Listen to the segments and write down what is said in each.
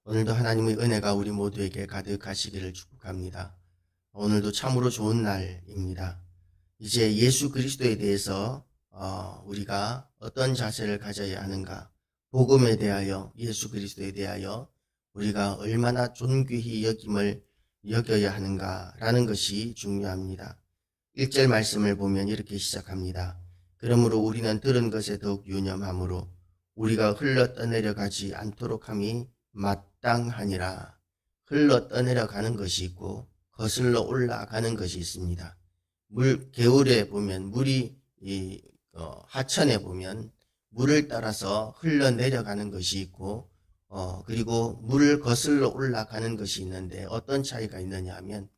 오늘도 하나님의 은혜가 우리 모두에게 가득하시기를 축복합니다. 오늘도 참으로 좋은 날입니다. 이제 예수 그리스도에 대해서 우리가 어떤 자세를 가져야 하는가, 복음에 대하여, 예수 그리스도에 대하여 우리가 얼마나 존귀히 여겨야 하는가라는 것이 중요합니다. 1절 말씀을 보면 이렇게 시작합니다. 그러므로 우리는 들은 것에 더욱 유념하므로 우리가 흘러 떠내려가지 않도록 함이 마땅하니라. 흘러 떠내려가는 것이 있고 거슬러 올라가는 것이 있습니다. 개울에 보면 물이 하천에 보면 물을 따라서 흘러내려가는 것이 있고 그리고 물을 거슬러 올라가는 것이 있는데 어떤 차이가 있느냐 하면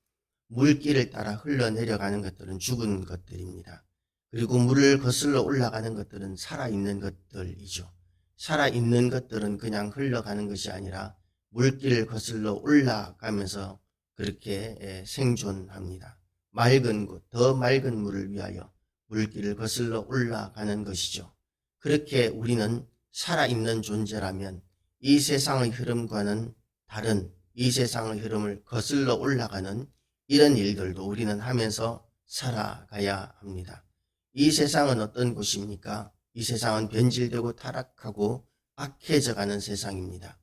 물길을 따라 흘러내려가는 것들은 죽은 것들입니다. 그리고 물을 거슬러 올라가는 것들은 살아있는 것들이죠. 살아있는 것들은 그냥 흘러가는 것이 아니라 물길을 거슬러 올라가면서 그렇게 생존합니다. 맑은 곳, 더 맑은 물을 위하여 물길을 거슬러 올라가는 것이죠. 그렇게 우리는 살아있는 존재라면 이 세상의 흐름과는 다른 이 세상의 흐름을 거슬러 올라가는 이런 일들도 우리는 하면서 살아가야 합니다. 이 세상은 어떤 곳입니까? 이 세상은 변질되고 타락하고 악해져가는 세상입니다.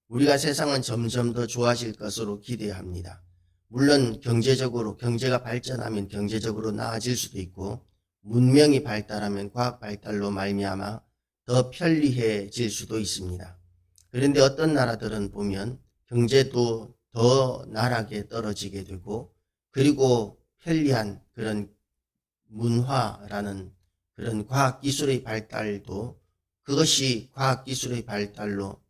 우리가 세상은 점점 더 좋아질 것으로 기대합니다. 물론 경제가 발전하면 경제적으로 나아질 수도 있고 문명이 발달하면 과학 발달로 말미암아 더 편리해질 수도 있습니다. 그런데 어떤 나라들은 보면 경제도 더 나락에 떨어지게 되고 그리고 편리한 그런 문화라는 그런 과학기술의 발달도 그것이 과학기술의 발달로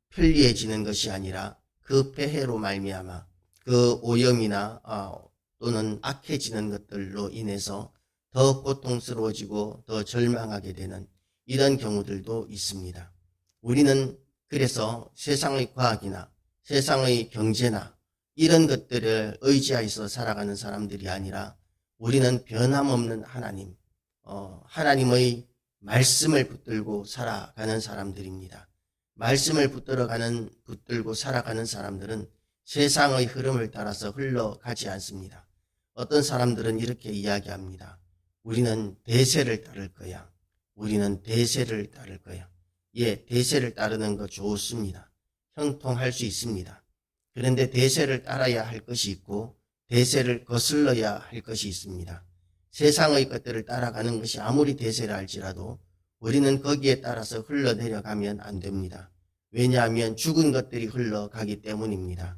편리해지는 것이 아니라 그 폐해로 말미암아 그 오염이나 또는 악해지는 것들로 인해서 더 고통스러워지고 더 절망하게 되는 이런 경우들도 있습니다. 우리는 그래서 세상의 과학이나 세상의 경제나 이런 것들을 의지하여서 살아가는 사람들이 아니라 우리는 변함없는 하나님, 하나님의 말씀을 붙들고 살아가는 사람들입니다. 말씀을 붙들고 살아가는 사람들은 세상의 흐름을 따라서 흘러가지 않습니다. 어떤 사람들은 이렇게 이야기합니다. 우리는 대세를 따를 거야. 우리는 대세를 따를 거야. 예, 대세를 따르는 거 좋습니다. 형통할 수 있습니다. 그런데 대세를 따라야 할 것이 있고 대세를 거슬러야 할 것이 있습니다. 세상의 것들을 따라가는 것이 아무리 대세라 할지라도 우리는 거기에 따라서 흘러내려가면 안 됩니다. 왜냐하면 죽은 것들이 흘러가기 때문입니다.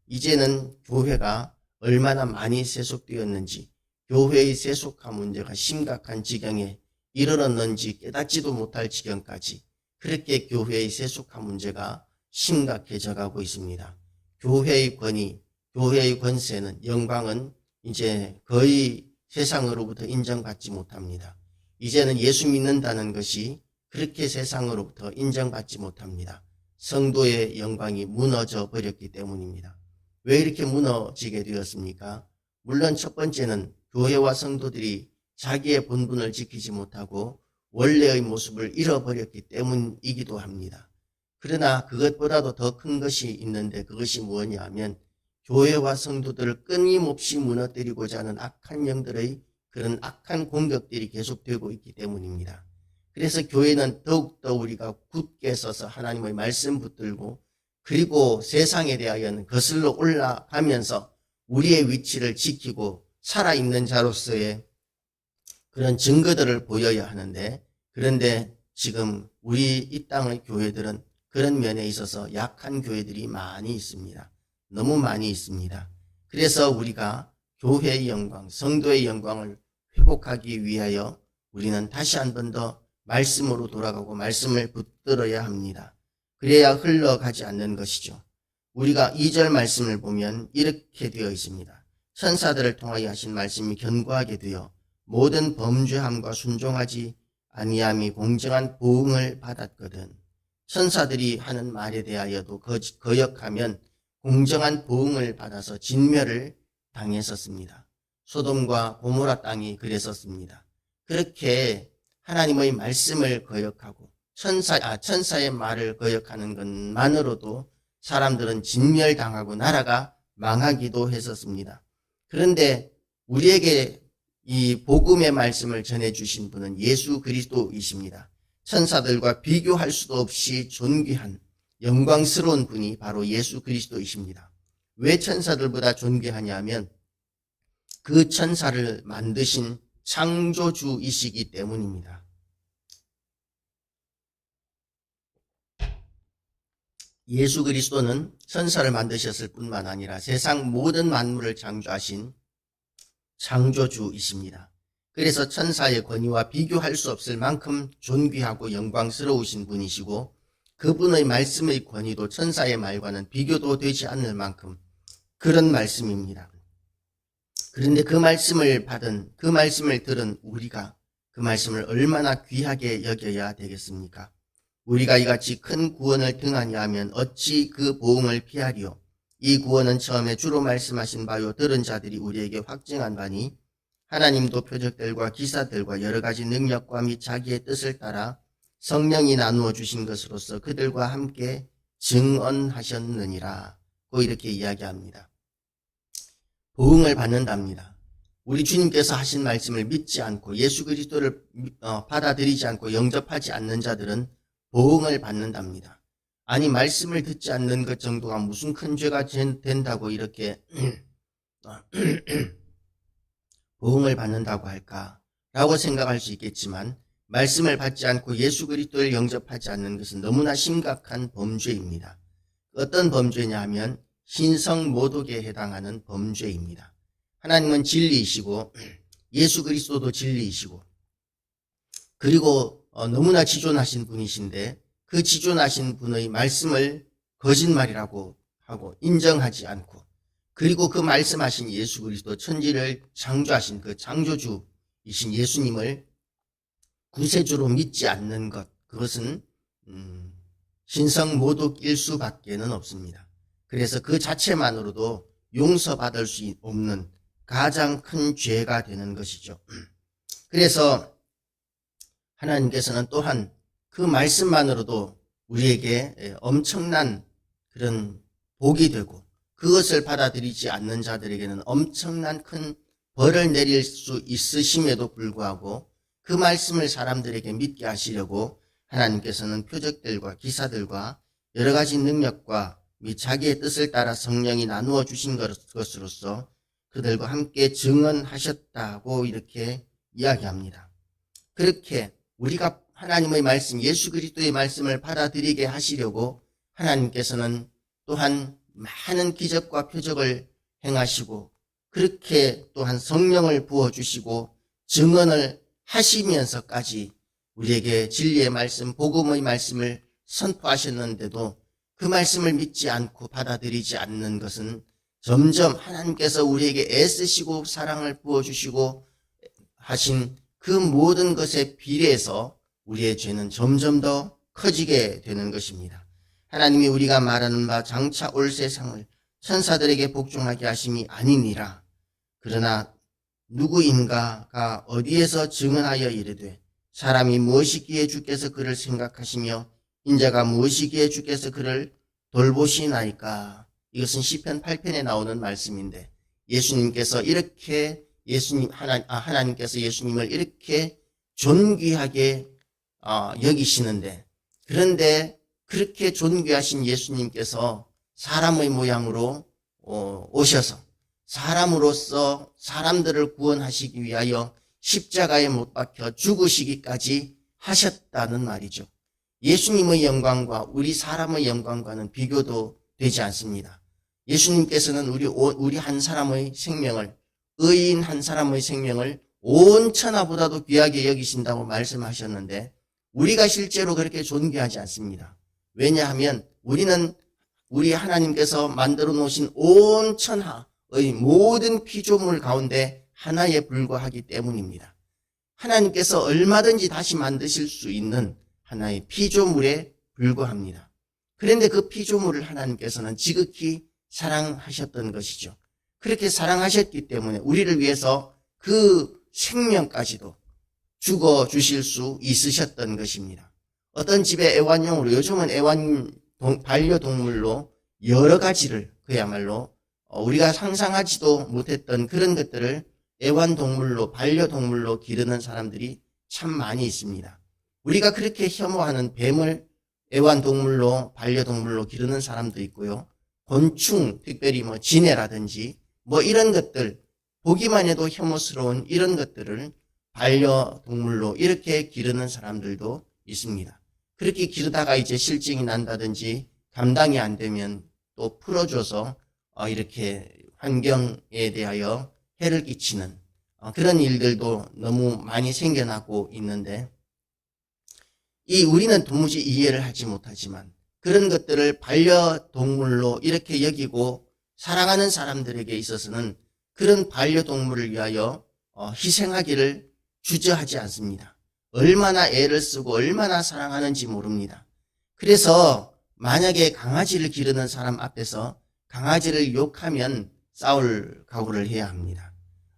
이제는 교회가 얼마나 많이 세속되었는지 교회의 세속화 문제가 심각한 지경에 이르렀는지 깨닫지도 못할 지경까지 그렇게 교회의 세속화 문제가 심각해져 가고 있습니다. 교회의 권위, 교회의 권세는 영광은 이제 거의 세상으로부터 인정받지 못합니다. 이제는 예수 믿는다는 것이 그렇게 세상으로부터 인정받지 못합니다. 성도의 영광이 무너져 버렸기 때문입니다. 왜 이렇게 무너지게 되었습니까? 물론 첫 번째는 교회와 성도들이 자기의 본분을 지키지 못하고 원래의 모습을 잃어버렸기 때문이기도 합니다. 그러나 그것보다도 더 큰 것이 있는데 그것이 무엇이냐 하면 교회와 성도들을 끊임없이 무너뜨리고자 하는 악한 영들의 그런 악한 공격들이 계속되고 있기 때문입니다. 그래서 교회는 더욱더 우리가 굳게 서서 하나님의 말씀 붙들고 그리고 세상에 대하여는 거슬러 올라가면서 우리의 위치를 지키고 살아있는 자로서의 그런 증거들을 보여야 하는데 그런데 지금 우리 이 땅의 교회들은 그런 면에 있어서 약한 교회들이 많이 있습니다. 너무 많이 있습니다. 그래서 우리가 교회의 영광, 성도의 영광을 회복하기 위하여 우리는 다시 한 번 더 말씀으로 돌아가고 말씀을 붙들어야 합니다. 그래야 흘러가지 않는 것이죠. 우리가 2절 말씀을 보면 이렇게 되어 있습니다. 천사들을 통하여 하신 말씀이 견고하게 되어 모든 범죄함과 순종하지 아니함이 공정한 보응을 받았거든. 천사들이 하는 말에 대하여도 거역하면 공정한 보응을 받아서 진멸을 당했었습니다. 소돔과 고모라 땅이 그랬었습니다. 그렇게 하나님의 말씀을 거역하고 천사의 말을 거역하는 것만으로도 사람들은 진멸당하고 나라가 망하기도 했었습니다. 그런데 우리에게 이 복음의 말씀을 전해주신 분은 예수 그리스도이십니다. 천사들과 비교할 수도 없이 존귀한 영광스러운 분이 바로 예수 그리스도이십니다. 왜 천사들보다 존귀하냐 하면 그 천사를 만드신 창조주이시기 때문입니다. 예수 그리스도는 천사를 만드셨을 뿐만 아니라 세상 모든 만물을 창조하신 창조주이십니다. 그래서 천사의 권위와 비교할 수 없을 만큼 존귀하고 영광스러우신 분이시고 그분의 말씀의 권위도 천사의 말과는 비교도 되지 않을 만큼 그런 말씀입니다. 그런데 그 말씀을 들은 우리가 그 말씀을 얼마나 귀하게 여겨야 되겠습니까? 우리가 이같이 큰 구원을 등하니 하면 어찌 그 보응을 피하리요? 이 구원은 처음에 주로 말씀하신 바요 들은 자들이 우리에게 확증한 바니 하나님도 표적들과 기사들과 여러 가지 능력과 및 자기의 뜻을 따라 성령이 나누어 주신 것으로서 그들과 함께 증언하셨느니라. 고 이렇게 이야기합니다. 보응을 받는답니다. 우리 주님께서 하신 말씀을 믿지 않고 예수 그리스도를 받아들이지 않고 영접하지 않는 자들은 보응을 받는답니다. 아니 말씀을 듣지 않는 것 정도가 무슨 큰 죄가 된다고 이렇게 보응을 받는다고 할까라고 생각할 수 있겠지만 말씀을 받지 않고 예수 그리스도를 영접하지 않는 것은 너무나 심각한 범죄입니다. 어떤 범죄냐 하면 신성 모독에 해당하는 범죄입니다. 하나님은 진리이시고 예수 그리스도도 진리이시고 그리고 너무나 지존하신 분이신데 그 지존하신 분의 말씀을 거짓말이라고 하고 인정하지 않고 그리고 그 말씀하신 예수 그리스도 천지를 창조하신 그 창조주이신 예수님을 구세주로 믿지 않는 것 그것은 신성 모독일 수밖에는 없습니다. 그래서 그 자체만으로도 용서받을 수 없는 가장 큰 죄가 되는 것이죠. 그래서 하나님께서는 또한 그 말씀만으로도 우리에게 엄청난 그런 복이 되고 그것을 받아들이지 않는 자들에게는 엄청난 큰 벌을 내릴 수 있으심에도 불구하고 그 말씀을 사람들에게 믿게 하시려고 하나님께서는 표적들과 기사들과 여러 가지 능력과 및 자기의 뜻을 따라 성령이 나누어 주신 것으로서 그들과 함께 증언하셨다고 이렇게 이야기합니다. 그렇게 우리가 하나님의 말씀, 예수 그리스도의 말씀을 받아들이게 하시려고 하나님께서는 또한 많은 기적과 표적을 행하시고 그렇게 또한 성령을 부어주시고 증언을 하시면서까지 우리에게 진리의 말씀, 복음의 말씀을 선포하셨는데도 그 말씀을 믿지 않고 받아들이지 않는 것은 점점 하나님께서 우리에게 애쓰시고 사랑을 부어주시고 하신 그 모든 것에 비례해서 우리의 죄는 점점 더 커지게 되는 것입니다. 하나님이 우리가 말하는 바 장차 올 세상을 천사들에게 복종하게 하심이 아니니라. 그러나 누구인가가 어디에서 증언하여 이르되 사람이 무엇이기에 주께서 그를 생각하시며 인자가 무엇이기에 주께서 그를 돌보시나이까. 이것은 시편 8편에 나오는 말씀인데 예수님께서 이렇게 하나님께서 예수님을 이렇게 존귀하게 여기시는데 그런데 그렇게 존귀하신 예수님께서 사람의 모양으로 오셔서 사람으로서 사람들을 구원하시기 위하여 십자가에 못 박혀 죽으시기까지 하셨다는 말이죠. 예수님의 영광과 우리 사람의 영광과는 비교도 되지 않습니다. 예수님께서는 우리 한 사람의 생명을 의인 한 사람의 생명을 온 천하보다도 귀하게 여기신다고 말씀하셨는데 우리가 실제로 그렇게 존귀하지 않습니다. 왜냐하면 우리 하나님께서 만들어 놓으신 온 천하의 모든 피조물 가운데 하나에 불과하기 때문입니다. 하나님께서 얼마든지 다시 만드실 수 있는 하나의 피조물에 불과합니다. 그런데 그 피조물을 하나님께서는 지극히 사랑하셨던 것이죠. 그렇게 사랑하셨기 때문에 우리를 위해서 그 생명까지도 죽어주실 수 있으셨던 것입니다. 어떤 집에 애완용으로 요즘은 반려동물로 여러 가지를 그야말로 우리가 상상하지도 못했던 그런 것들을 애완동물로, 반려동물로 기르는 사람들이 참 많이 있습니다. 우리가 그렇게 혐오하는 뱀을 애완동물로, 반려동물로 기르는 사람도 있고요. 곤충, 특별히 지네라든지 이런 것들, 보기만 해도 혐오스러운 이런 것들을 반려동물로 이렇게 기르는 사람들도 있습니다. 그렇게 기르다가 이제 실증이 난다든지 감당이 안 되면 또 풀어줘서 이렇게 환경에 대하여 해를 끼치는 그런 일들도 너무 많이 생겨나고 있는데, 우리는 도무지 이해를 하지 못하지만 그런 것들을 반려동물로 이렇게 여기고 사랑하는 사람들에게 있어서는 그런 반려동물을 위하여 희생하기를 주저하지 않습니다. 얼마나 애를 쓰고 얼마나 사랑하는지 모릅니다. 그래서 만약에 강아지를 기르는 사람 앞에서 강아지를 욕하면 싸울 각오를 해야 합니다.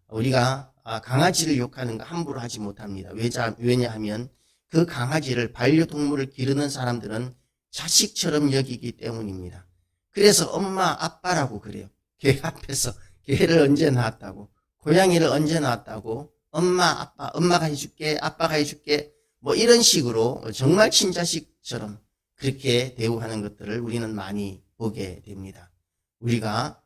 우리가 강아지를 욕하는 거 함부로 하지 못합니다. 왜냐하면 그 강아지를, 반려동물을 기르는 사람들은 자식처럼 여기기 때문입니다. 그래서 엄마, 아빠라고 그래요. 개 앞에서 개를 언제 낳았다고, 고양이를 언제 낳았다고, 엄마, 아빠, 엄마가 해줄게, 아빠가 해줄게, 이런 식으로 정말 친자식처럼 그렇게 대우하는 것들을 우리는 많이 보게 됩니다. 우리가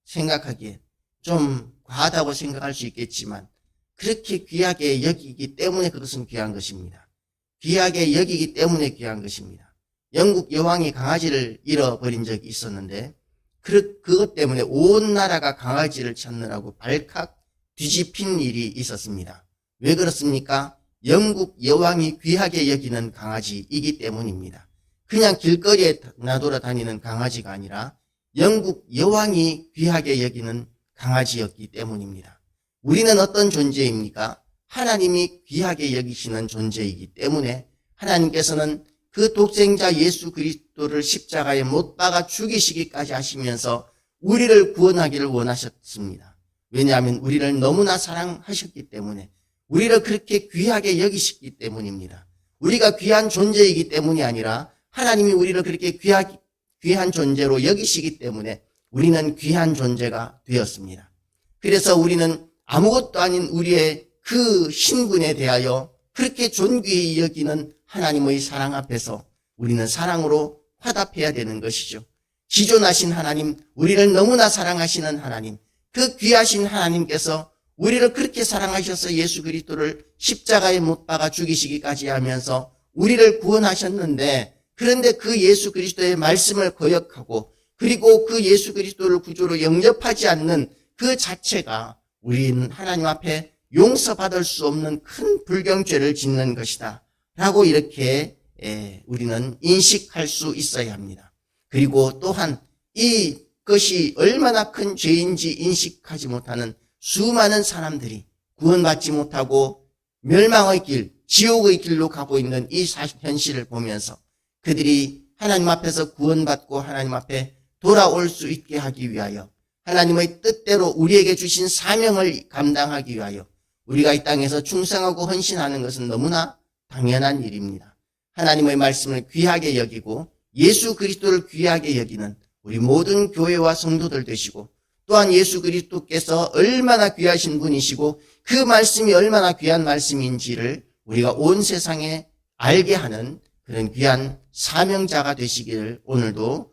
생각하기에 좀 과하다고 생각할 수 있겠지만 그렇게 귀하게 여기기 때문에 그것은 귀한 것입니다. 귀하게 여기기 때문에 귀한 것입니다. 영국 여왕이 강아지를 잃어버린 적이 있었는데 그것 때문에 온 나라가 강아지를 찾느라고 발칵 뒤집힌 일이 있었습니다. 왜 그렇습니까? 영국 여왕이 귀하게 여기는 강아지이기 때문입니다. 그냥 길거리에 나돌아다니는 강아지가 아니라 영국 여왕이 귀하게 여기는 강아지였기 때문입니다. 우리는 어떤 존재입니까? 하나님이 귀하게 여기시는 존재이기 때문에 하나님께서는 그 독생자 예수 그리스도를 십자가에 못 박아 죽이시기까지 하시면서 우리를 구원하기를 원하셨습니다. 왜냐하면 우리를 너무나 사랑하셨기 때문에, 우리를 그렇게 귀하게 여기시기 때문입니다. 우리가 귀한 존재이기 때문이 아니라 하나님이 우리를 그렇게 귀한 존재로 여기시기 때문에 우리는 귀한 존재가 되었습니다. 그래서 우리는 아무것도 아닌 우리의 그 신분에 대하여 그렇게 존귀히 여기는 하나님의 사랑 앞에서 우리는 사랑으로 화답해야 되는 것이죠. 지존하신 하나님, 우리를 너무나 사랑하시는 하나님, 그 귀하신 하나님께서 우리를 그렇게 사랑하셔서 예수 그리스도를 십자가에 못 박아 죽이시기까지 하면서 우리를 구원하셨는데, 그런데 그 예수 그리스도의 말씀을 거역하고 그리고 그 예수 그리스도를 구주로 영접하지 않는 그 자체가 우리는 하나님 앞에 용서받을 수 없는 큰 불경죄를 짓는 것이다 라고 이렇게 우리는 인식할 수 있어야 합니다. 그리고 또한 이것이 얼마나 큰 죄인지 인식하지 못하는 수많은 사람들이 구원받지 못하고 멸망의 길, 지옥의 길로 가고 있는 이 현실을 보면서 그들이 하나님 앞에서 구원받고 하나님 앞에 돌아올 수 있게 하기 위하여, 하나님의 뜻대로 우리에게 주신 사명을 감당하기 위하여 우리가 이 땅에서 충성하고 헌신하는 것은 너무나 당연한 일입니다. 하나님의 말씀을 귀하게 여기고 예수 그리스도를 귀하게 여기는 우리 모든 교회와 성도들 되시고, 또한 예수 그리스도께서 얼마나 귀하신 분이시고 그 말씀이 얼마나 귀한 말씀인지를 우리가 온 세상에 알게 하는 그런 귀한 사명자가 되시기를 오늘도